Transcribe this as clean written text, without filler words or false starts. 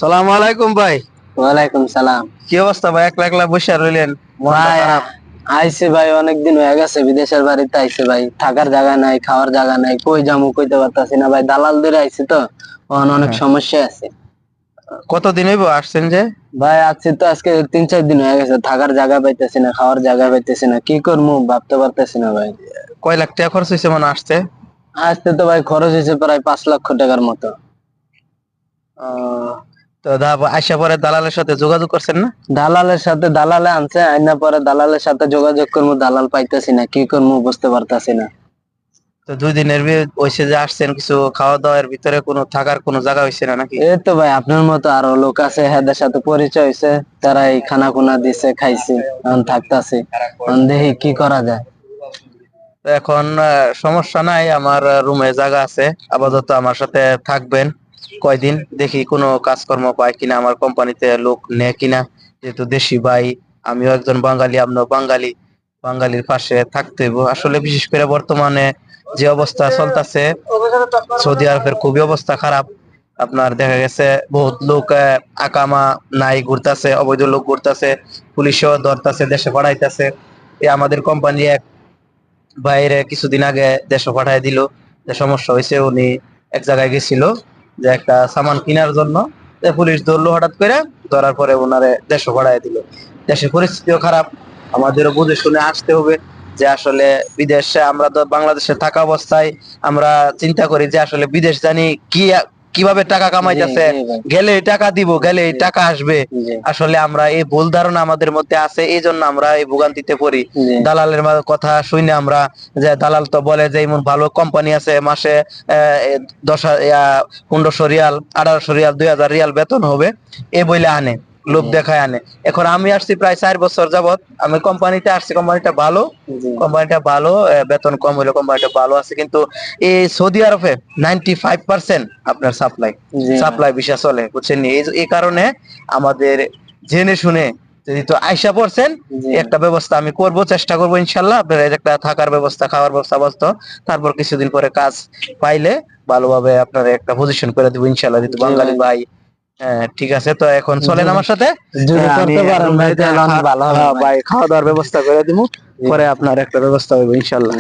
সালামু আলাইকুম ভাই। ওয়ালাইকুম সালাম। কি অবস্থা ভাই, একলা একলা বসে রইলেন? মনটা ভাই খারাপ। আইছে ভাই, অনেকদিন হয়ে গেছে বিদেশের বাড়িতে আইছে ভাই, থাকার জায়গা নাই, খাওয়ার জায়গা নাই, কই যামু কইতে পারতাছি না ভাই, দালাল ধরে আইছে তো এখন অনেক হ্যাঁ। সমস্যা আছে। কতদিন হইব আসছেন যে? ভাই আজকে তো আজকে 3-4 দিন হয়ে গেছে, থাকার জায়গা পাইতেছি না, খাওয়ার জায়গা পাইতেছি না, কি করবো ভাবতে পারতেছি না ভাই। কয় লাখ টাকা খরচ হয়েছে মনে হয় আসতে? আসতে তো ভাই খরচ হয়েছে প্রায় 5 লক্ষ টাকার মতো। আহ, তো আইসা পরে দালালের সাথে যোগাযোগ করছেন না? দালালের সাথে দালালে আনছে আইনা, পরে দালালের সাথে যোগাযোগ করবো, দালাল পাইতেছি না, কি করবো বুঝতে পারতাছি না। তো 2 দিনের হয়েছে যে আসছেন, কিছু খাওয়া দাওয়ার ভিতরে কোনো থাকার কোনো জায়গা হয়েছে না নাকি? এই তো ভাই আপনার মতো আরো লোক আছে, হেদের সাথে পরিচয় হয়েছে, তারা এই খানা খুনা দিছে, খাইছি, এখন থাকতাছি, এখন দেখি কি করা যায়। তো এখন সমস্যা নাই, আমার রুমে জায়গা আছে, আপাতত আমার সাথে থাকবেন কয়দিন, দেখি কোনো কাজকর্ম পাই কিনা, আমার কোম্পানিতে লোক নেয় কিনা। যেহেতু দেশি ভাই, আমিও একজন বাঙালি, আপনিও বাঙালি, বাঙালির পাশে থাকতে হইব। আসলে বিশেষ করে বর্তমানে যে অবস্থা চলতেছে, সৌদি আরবের খুবই অবস্থা খারাপ। আপনার দেখা গেছে বহুত লোক আকামা নাই ঘুরতেছে, অবৈধ লোক ঘুরতেছে, পুলিশও ধরতেছে, দেশে পাঠাইতেছে। আমাদের কোম্পানি এক বাইরে কিছুদিন আগে দেশে পাঠায় দিল। যে সমস্যা হয়েছে, উনি এক জায়গায় গেছিল যে একটা সামান কেনার জন্য, পুলিশ ধরলো হঠাৎ করে, ধরার পরে ওনারে দেশে পাঠায় দিল। দেশের পরিস্থিতিও খারাপ, আমাদেরও বুঝে শুনে আসতে হবে। যে আসলে বিদেশে, আমরা তো বাংলাদেশে থাকা অবস্থায় আমরা চিন্তা করি যে আসলে বিদেশ জানি কি, কিভাবে টাকা জি কামাইতেছে, জি ভাই। গেলে এই টাকা দিব, গেলে এই জি টাকা আসবে। জি আসলে আমরা এই ভুল ধারণা আমাদের মধ্যে আছে, এই জন্য আমরা এই ভোগান্তিতে পড়ি। জি দালালের কথা শুনে আমরা, যে দালাল তো বলে যে এমন ভালো কোম্পানি আছে, মাসে 1500 রিয়াল, 1800 রিয়াল, 2000 রিয়াল বেতন হবে, এ বইলে আনে, লোভ জি দেখায় আনে। এখন আমি আসছি প্রায় 4 বছর যাবত, আমি কোম্পানিতে আসছি, কোম্পানিটা ভালো, জি কোম্পানিটা ভালো, বেতন কম হইলে কোম্পানিটা ভালো আছে, কিন্তু এই সৌদি আরবে 95% আপনার সাপ্লাই, জি ভাই। সাপ্লাই বিষয় চলে, বুঝছেন নি? এই কারণে আমাদের জেনে শুনে, যদি তো আইসা পড়ছেন, জি একটা ব্যবস্থা আমি করব, চেষ্টা করব ইনশাল্লাহ, আপনার এই যে একটা থাকার ব্যবস্থা, খাওয়ার ব্যবস্থা বসতো, তারপর কিছুদিন পরে কাজ পাইলে ভালোভাবে আপনার একটা পজিশন করে দিব ইনশাল্লাহ, যেহেতু জি বাঙালি ভাই, ভাই। হ্যাঁ, ঠিক আছে, তো এখন চলেন যদি আমার সাথে। যদি আমি করতে পারেন রুমে ভাই তাহলে অনেক ভালো হবে হ্যাঁ ভাই। ভাই, খাওয়া দাওয়ার ব্যবস্থা করে দিব, জি পরে ভাই। আপনার একটা ব্যবস্থা হইব ইনশাল্লাহ।